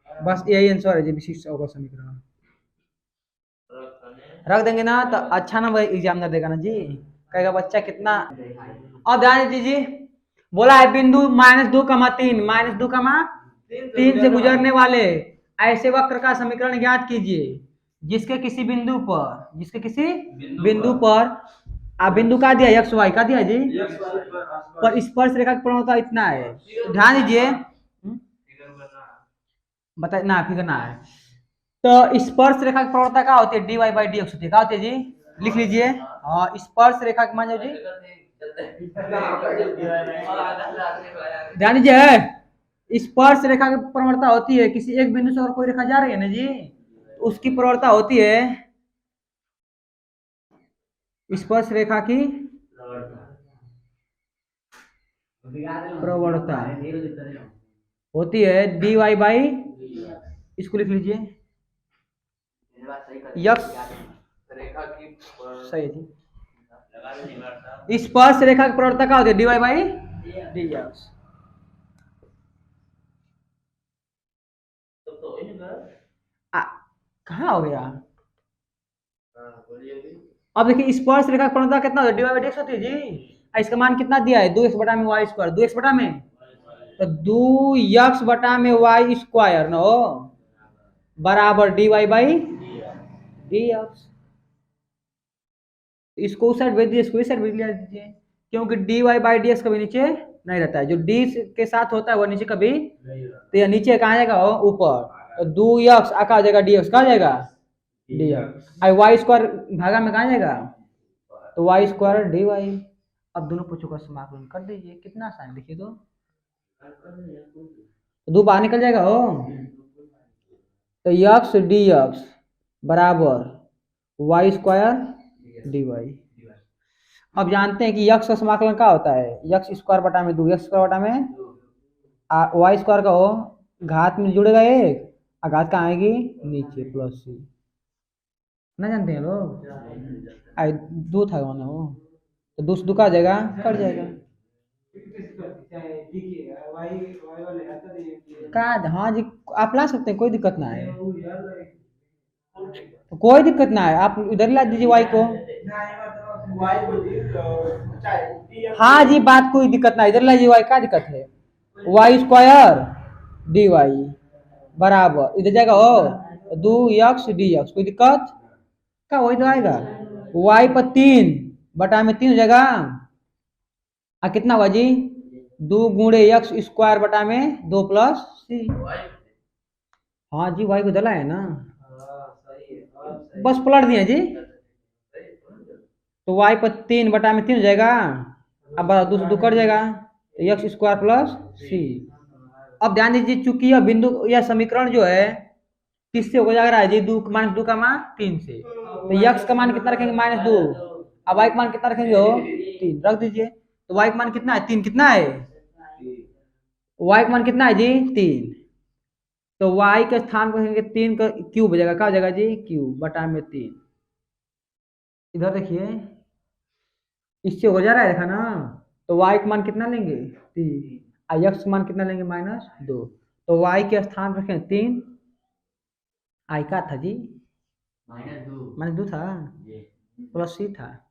बस यही आंसर है जी, विशिष्ट अवकल समीकरण रख देंगे ना तो अच्छा नंबर एग्जामिनर देगा ना जी, कहेगा बच्चा कितना। अब ध्यान दीजिए बोला है बिंदु -2, -2, -3 से गुजरने वाले ऐसे वक्र का समीकरण ज्ञात कीजिए जिसके किसी बिंदु पर आप बिंदु का दिया एक्स वाई का दिया जी पर स्पर्श रेखा की प्रवणता इतना है। तो ध्यान दीजिए, बता ना फिगर ना है। तो स्पर्श रेखा की प्रवणता क्या होती है? dy बाई डी एक्स होती है। क्या होती है जी? लिख लीजिए। हाँ, स्पर्श रेखा की मान जी, ध्यान दीजिए, स्पर्श रेखा की प्रवणता होती है किसी एक बिंदु से और कोई रेखा जा रही है ना जी, उसकी प्रवणता होती है स्पर्श रेखा की प्रवणता होती है dy बाई, इसको लिख लीजिए यक्स सही है जी। स्पर्श रेखा की प्रवणता क्या होती है? dy by D x. कहाँ हो गया? अब देखिए स्पर्श रेखा की प्रवणता कितना होता है? dy बाई डी एक्स होती है जी। इसका मान कितना दिया है? 2x बटा में वाई स्क्वायर, 2x बटा में तो 2x बटा में वाई स्क्वायर न हो बराबर dy बाई डी एक्स। इसको उस साइड भेज दिए, इसको इस साइड भेज दीजिए, क्योंकि dy बाई डी एक्स कभी नीचे नहीं रहता है। जो d के साथ होता है वो नीचे कभी, तो ये नीचे कहाँ जाएगा? ऊपर। तो 2x आ जाएगा, dx कहाँ जाएगा? dx। आई वाई स्क्वायर भागा में कहाँ जाएगा? तो वाई स्क्वायर डी वाई। अब दोनों पूछो का समाकलन कर दीजिए, कितना आसान देखिए तो दो बाहर निकल जाएगा हो। तो यक्स डी एक्स बराबर वाई स्क्वायर डी वाई। अब जानते हैं कि यक्स का समाकलन क्या होता है? यक्स स्क्वायर बटा में 2, यक्स स्क्वायर बटा में वाई स्क्वायर का हो घात में जुड़ेगा एक, और घात कहाँ आएगी? नीचे प्लस सी। ना जानते हैं लोग? आई दो था वो ना हो, तो दो से दो का जाएगा, कट जाएगा का। हाँ जी, आप ला सकते हैं, कोई दिक्कत ना है, कोई दिक्कत ना है, आप इधर ला दीजिए वाई को। हाँ जी, बात कोई दिक्कत ना, इधर ला दीजिए वाई, क्या दिक्कत है? वाई स्क्वायर डी वाई बराबर इधर जाएगा हो 2x डी एक्स, कोई दिक्कत क्या? वही तो आएगा वाई पर 3 बटा में 3 हो जाएगा, कितना हुआ जी? 2 गुणे एक्स स्क्वायर बटा में 2 प्लस सी। हाँ जी, वाई को दला है ना, बस पलट दिए जी। तो वाई पर 3 बटा में 3 हो जाएगा, अब दो से दो कट जाएगा, तो एक्स स्क्वायर प्लस सी। अब ध्यान दीजिए, चूंकि यह बिंदु यह समीकरण जो है किससे हो जा रहा है जी? 2 -2 का मान 3 से। तो एक्स का मान कितना रखेंगे? -2। अब वाई का मान कितना रखेंगे हो? 3 रख दीजिए। तो वाई का मान कितना है? 3 कितना है? वाई का मान कितना है जी? 3। तो y के स्थान पर रखेंगे 3 का क्यूब हो जाएगा, क्या हो जाएगा जी? क्यूब बटा में 3। इधर देखिए, इससे हो जा रहा है देखा ना। तो y का मान कितना लेंगे? 3। और x का मान कितना लेंगे? -2। तो y के स्थान पर रखें 3, आई का था जी? -2 था, प्लस सी था।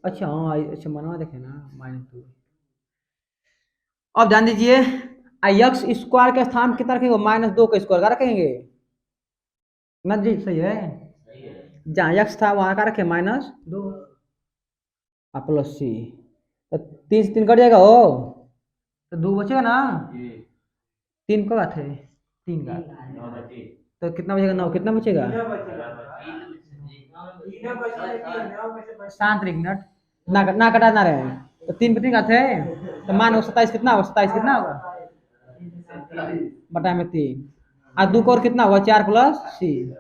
अच्छा हाँ, अच्छा मनवा देखे ना, -2। अब ध्यान दीजिए, एक्स स्क्वायर के स्थान कितना रखेंगे? -2 का स्क्वायर का रखेंगे ना जी, सही है। जहाँ एक्स था वहां का रखे -2 प्लस सी। तो 3 से 3 कट जाएगा हो, तो 2 बचेगा ना। 3 का घात है, 3 का, तो कितना बचेगा? 9। कितना बचेगा? शांत एक मिनट, ना कटा ना रहे। तो 3 पे 3 घात है, तो मान 27 कितना होगा? 27 कितना होगा? बटा में 3। और 2 को और कितना होगा? 4 प्लस सी।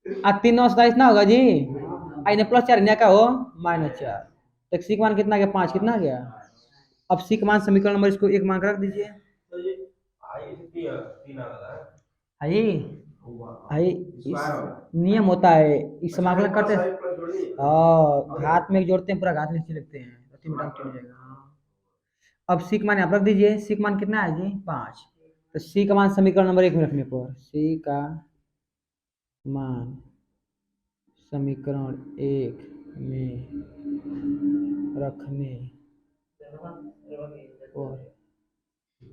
और 3 9 27 ना होगा जी, इन्हें प्लस 4 इन्हें क्या हो? -4। तो सी का मान कितना गया? 5। कितना गया? अब सी का मान समीकरण नंबर इसको 1 मान कर रख दीजिए। आई आई नियम होता है, इस समाकलन करते हैं घात में जोड़ते हैं, पूरा घात नीचे लिखते हैं, तो जाएगा। अब सी का मान आप रख दीजिए। सी का मान कितना है जी? 5। तो सी का मान समीकरण नंबर 1 में रखने पर, सी का मान समीकरण 1 में रखने और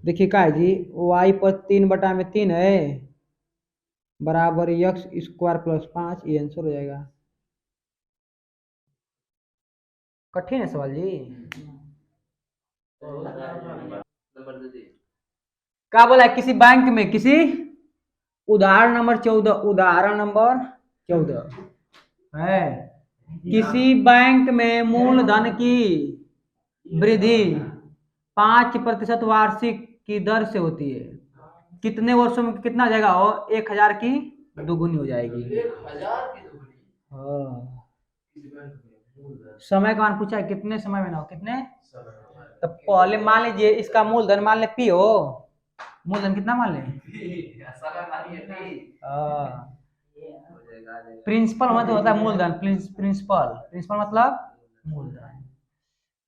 देखिए क्या है जी, y पर 3/3 है बराबर x स्क्वायर प्लस 5, ये आंसर हो जाएगा। कठिन है सवाल जी। क्या बोला है, किसी बैंक में किसी उदाहरण नंबर 14 है, किसी बैंक में मूलधन की वृद्धि 5% वार्षिक की दर से होती है, कितने वर्षों में कितना हो जाएगा, और 1000 की दोगुनी हो जाएगी। 1000 की दोगुनी, हाँ। समय का मान पूछा है, कितने समय में ना हो, कितने, तो पहले मान लीजिए इसका मूलधन मान ले पी हो, मूलधन कितना मान ले, प्रिंसिपल मतलब होता है मूलधन, प्रिंसिपल प्रिंसिपल मतलब मूलधन,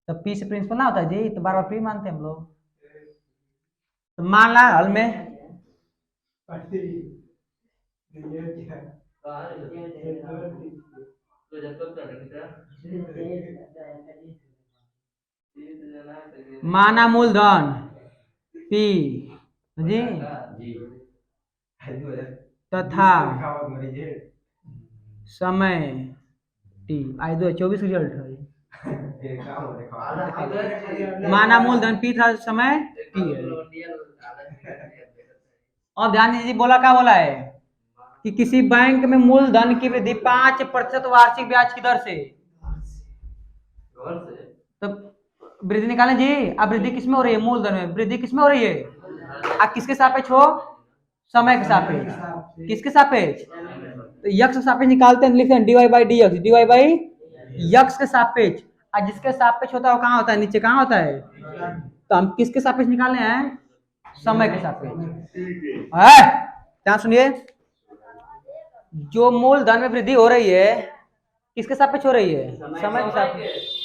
तो पी से प्रिंसिपल ना होता है जी, तो बार बार पी मानते हैं हम लोग। तो मान ला हल में माना मूलधन पी जी तथा समय टी, आई 2024 रिजल्ट है। माना मूलधन पी था, समय टी है। और ध्यान दीजिए, बोला क्या बोला है कि किसी बैंक में मूलधन की वृद्धि 5% वार्षिक ब्याज की दर से, तो वृद्धि निकालें जी। अब वृद्धि किसमें हो रही है, मूलधन में, वृद्धि किसमें हो रही है, अब किसके सापेक्ष हो, समय के सापेक्ष, किसके सापेक्ष, तो यक्स के सापेक्ष निकालते हैं, लिखते हैं dy by D x, dy by x के सापेक्ष, और जिसके सापेक्ष होता है वो कहाँ होता है, नीचे कहाँ होता है, तो हम किसके सापेक्ष निकालने हैं, समय के सापेक्ष है। क्या सुनिए, जो मूलधन में वृद्धि हो रही है किसके सापेक्ष हो रही है, समय के सापेक्ष,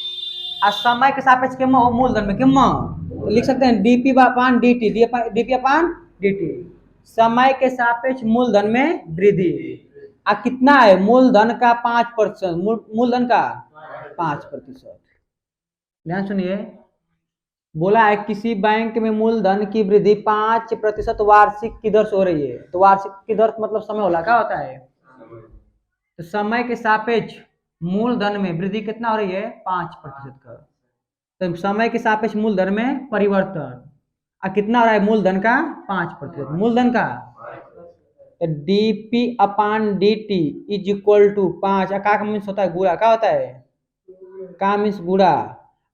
और समय के सापेक्ष के मूलधन में किम्मा, तो लिख सकते हैं डीपी अपान डीटी, डीपी अपान डीटी, समय के सापेक्ष मूलधन में वृद्धि, आ कितना है, मूलधन का 5%, मूलधन का 5%। ध्यान सुनिए, बोला है किसी बैंक में मूलधन की वृद्धि 5% वार्षिक की दर से हो रही है, तो वार्षिक की दर मतलब समय होला क्या होता है, तो समय के सापेक्ष मूलधन में वृद्धि कितना हो रही है, 5% का, तो समय के सापेक्ष मूलधन में परिवर्तन, आ कितना हो रहा है, मूलधन का 5%, मूलधन का, तो dp upon d is equal to 5, का मीन्स होता है गुणा, क्या होता है, का मीन्स गुणा,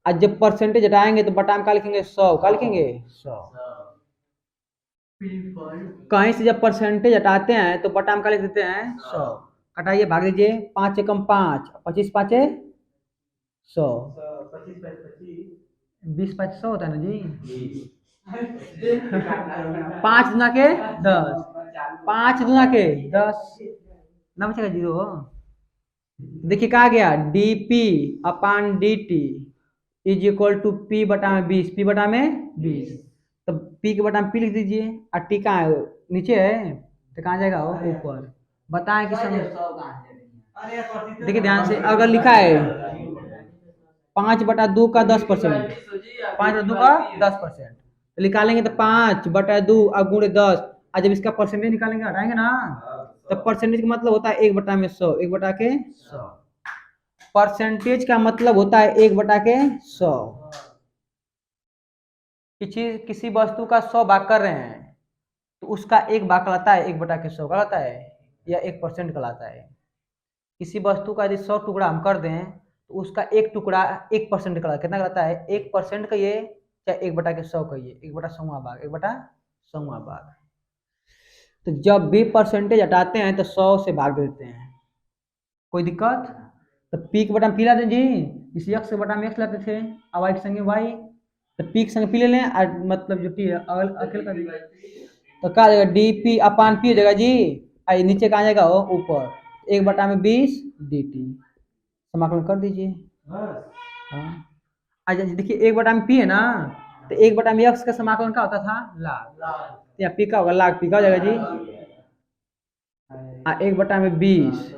आज जब परसेंटेज हटाएंगे तो बटा में क्या लिखेंगे, 100, क्या लिखेंगे 100, कहीं से जब परसेंटेज हटाते हैं तो बटा में क्या लिख देते हैं 100, कटाइए भाग दीजिए, 5 एकम 5, 25 5 100, 20 5 100 होता है ना जी, 5 गुना के 10, 5 गुना के 10, ना बचेगा जीरो। देखिए कहा गया dp upon d is equal to p बटा में 20, पी बटा में 20, तो पी के बटा में पी लिख दीजिए, और टी कहाँ है, नीचे है, तो कहाँ जाएगा वो ऊपर, बताएं कि समय, देखिए ध्यान से, अगर लिखा है 5/2 का 10%, 5/2 का 10%, तो निकालेंगे तो 5/2 अब गुणे 10, और जब इसका परसेंटेज निकालेंगे हटाएंगे ना, तो परसेंटेज का मतलब होता है 1/100, 1/100, परसेंटेज का मतलब होता है 1/100, किसी वस्तु का 100 भाग कर रहे हैं तो उसका 1 भाग कहलाता है 1/100 कहलाता है, या 1% कहलाता है। किसी वस्तु का यदि 100 टुकड़ा हम कर दें तो उसका एक टुकड़ा 1% कहलाता है, कितना कहलाता है, 1% का ये, चाहे 1/100 कहिए, 1/100वां भाग, 1/100वां भाग, तो जब भी परसेंटेज हटाते हैं तो 100 से भाग देते हैं, कोई दिक्कत, तो पी के बटा में पी लाते जी, इस यक्स के बटा में एक्स लाते थे, अब वाई के संगे वाई, तो पी के संगे पी ले लें, और मतलब जो टी है अकेले का, तो क्या जाएगा, डी पी अपान पी हो जाएगा जी, आई नीचे कहाँ जाएगा वो ऊपर, 1/20 डी टी, समाकलन कर दीजिए। हाँ, आज देखिए 1/में पी है ना, तो 1/में एक्स का समाकलन क्या होता था, लाग, या पी का होगा लाग, पी का हो जाएगा जी, 1/20,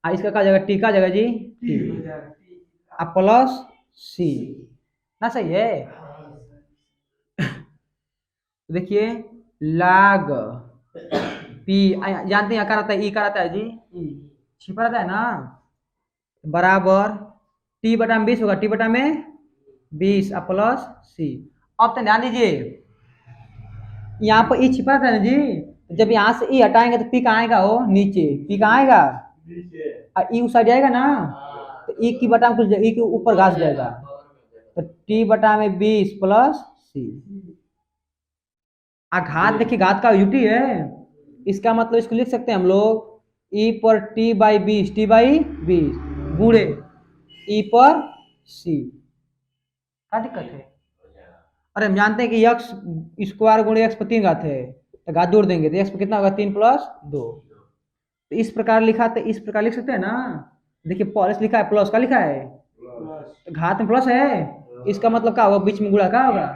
इसका क्या जाएगा, टी का जाएगा जी, टी, प्लस सी, ना सही है, तो देखिए लाग पी, जानते हैं क्या रहता है, ई का रहता है जी, ई छिपा रहता है ना, बराबर टी बटा में 20 होगा, टी बटा में 20 और प्लस सी। अब तो ध्यान दीजिए यहाँ पर ई छिपा रहता है ना जी, जब यहाँ से ई हटाएंगे तो पी कहाँ आएगा, हो नीचे, पी कहाँ आएगा, और ई उस साइड जाएगा ना, तो ई की बटा में कुछ ई के ऊपर घास जाएगा, तो टी बटा में 20 प्लस सी। घात देखिए, घात का यूटी है, इसका मतलब इसको लिख सकते हैं हम लोग ई पर टी बाई 20, टी बाई 20 गुणे ई पर सी। क्या दिक्कत है, अरे हम जानते हैं कि यक्स स्क्वायर गुणे एक्स पर 3 घात है, तो घात जोड़ देंगे तो एक्स पर कितना होगा, 3 प्लस 2। तो इस प्रकार लिखा, तो इस प्रकार लिख सकते हैं ना, देखिए प्लस लिखा है, प्लस का लिखा है, तो घात में प्लस है, इसका मतलब क्या होगा, बीच में गुणा क्या होगा,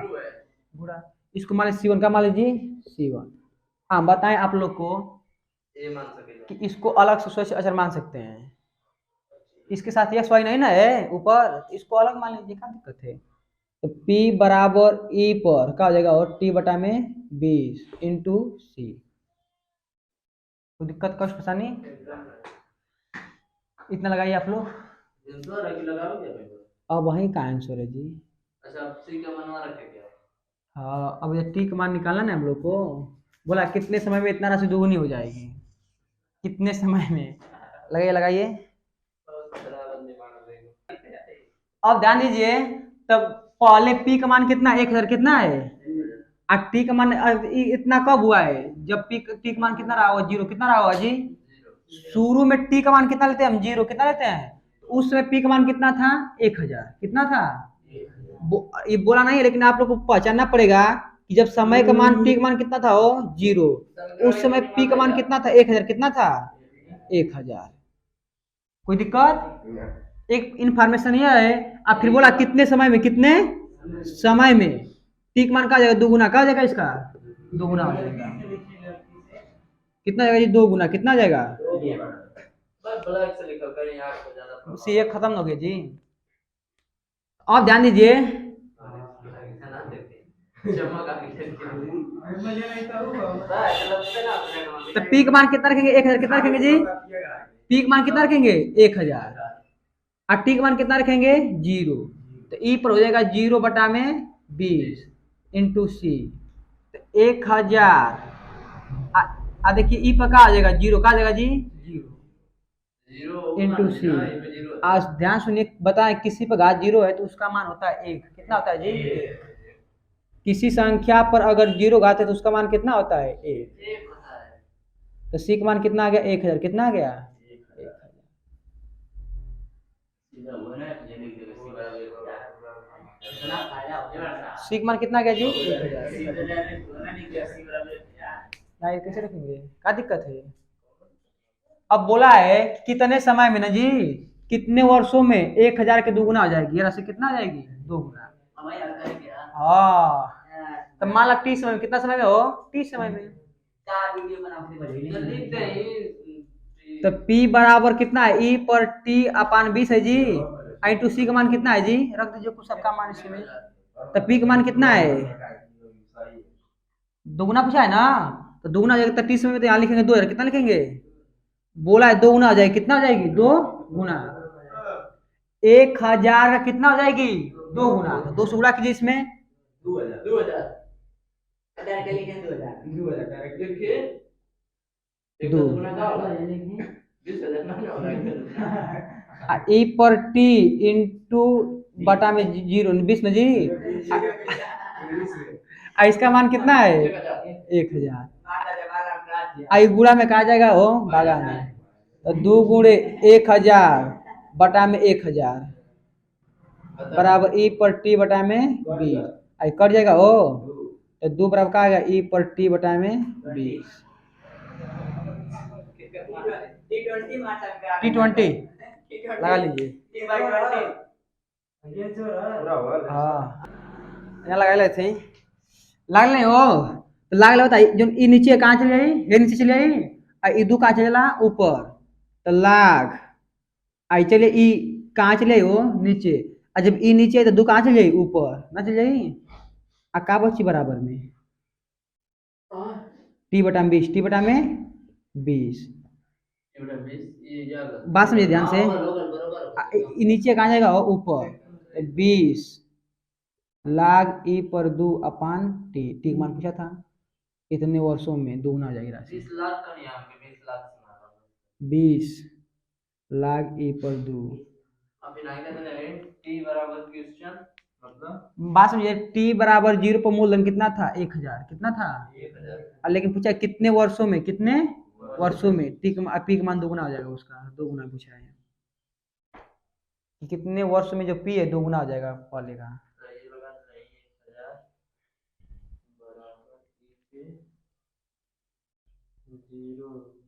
गुणा। इसको मान लीजिए C1 का मान लीजिए C1। हाँ बताएं आप लोग को कि इसको अलग से स्वच्छ अचर मान सकते हैं, इसके साथ एक्स वाई नहीं ना है ऊपर, इसको अलग मान लीजिए, क्या दिक्कत है। तो P बराबर E पर क्या हो जाएगा, और T बटा में 20 इंटू सी। कोई दिक्कत कष्ट परेशानी, इतना लगाइए आप लोग। अब वही का आंसर है जी। अच्छा अब सी का मान रखे क्या, हाँ अब ये टी का मान निकालना ना हम लोग को, बोला कितने समय में इतना राशि दोगुनी हो जाएगी, कितने समय में, लगाइए लगाइए। अब ध्यान दीजिए, तब पहले पी का मान कितना, 1000 कितना है, और टी का मान इतना कब हुआ है, जब टी का मान कितना रहा होगा, 0 कितना रहा होगा जी, शुरू में टी का मान कितना लेते हैं हम, 0 कितना लेते हैं, उस समय पी का मान कितना था, 1000 कितना था, ये बोला नहीं है, लेकिन आप लोग को पहचानना पड़ेगा कि जब समय का मान पी का मान कितना था, हो 0, उस समय पी का मान कितना था, 1000 कितना था, 1000। कोई दिक्कत, एक इंफॉर्मेशन यह है। अब फिर बोला कितने समय में, कितने समय में, टी का मान का जाएगा, दोगुना का जाएगा, इसका दोगुना हो जाएगा, कितना जाएगा जी, 2 गुना कितना जाएगा, सी एक खत्म हो गया जी। अब ध्यान दीजिए, तो पी का मान कितना रखेंगे, 1000 कितना रखेंगे जी, पी का मान कितना रखेंगे 1000, और टी का मान कितना रखेंगे 0, तो ई पर हो जाएगा 0 बटा में 20 इंटू सी, तो 1000। देखिए ई पर क्या आ जाएगा, 0 का आ जाएगा जी, 0 इंटू सी। आज ध्यान सुनिए, बताएं किसी पर घात 0 है तो उसका मान होता है 1, कितना होता है जी, किसी संख्या पर अगर 0 घात है तो उसका मान कितना होता है 1, तो सी का मान कितना आ गया, 1000 कितना आ गया, सी का मान कितना आ गया जी, 1000। कैसे रखेंगे, क्या दिक्कत है। अब बोला है कितने समय में ना जी, कितने वर्षों में 1000 के दोगुना हो जाएगी, ये राशि कितना आ जाएगी, 2 गुना। हाँ तो मान लो टी समय में, कितना समय में हो, टी समय में, तो P बराबर कितना है, E पर T अपान 20 है जी, आई टू सी का मान कितना है जी, रख दीजिए कुछ सबका मान इसमें, तो P का मान कितना है, दोगुना पूछा है ना, तो दोगुना हो जाएगा, तो टी समय में तो यहाँ लिखेंगे 2000, कितना लिखेंगे, बोला है 2 गुना हो जाएगी, कितना हो जाएगी 2 गुना, 1000 का कितना हो जाएगी 2 गुना, तो 2 से गुणा कीजिए इसमें, 2000 ई पर टी इंटू बटा में 0 20 में जी, इसका मान कितना है 1000, आई गुणा में कहा जाएगा हो भागा में, तो 2 गुणे 1000 बटा में 1000 बराबर ई पर टी बटा में 20, आई कट जाएगा हो, तो 2 बराबर क्या आएगा, ई पर टी बटा में 20, T20 लगा लीजिए, हाँ यहाँ लगा लेते हैं, लाग नहीं हो, तो लाग ले बताइए, जो ई नीचे कहाँ चले जाई, ये नीचे चले आई, और ई 2 कहाँ चलेला ऊपर, तो लाग आई चले ई कहाँ चले हो नीचे, और जब ई नीचे है तो 2 कहाँ चले जाई ऊपर, ना चले जाई, आ का बची बराबर में, टी बटा में 20, टी बटा में 20। बात समझिए ध्यान से, नीचे कहाँ जाएगा ऊपर 20 log e पर 2 अपान टी, टी का मान पूछा था कितने वर्षों में दोगुना हो जाएगी राशि। 20 लाख का नहीं, आपके 20 लाख से मार रहा हूँ। 20 log e पर 2। अब टी बराबर क्वेश्चन मतलब बात समझिए, टी बराबर 0 पर मूलधन कितना था 1000, कितना था 1000, लेकिन पूछा कितने वर्षों में, कितने वर्षों में, टी का मान दोगुना हो जाएगा, उसका दोगुना पूछा है कि कितने वर्ष में जो पी है दोगुना हो जाएगा पहले का। सही लगा, सही 1000 बराबर 0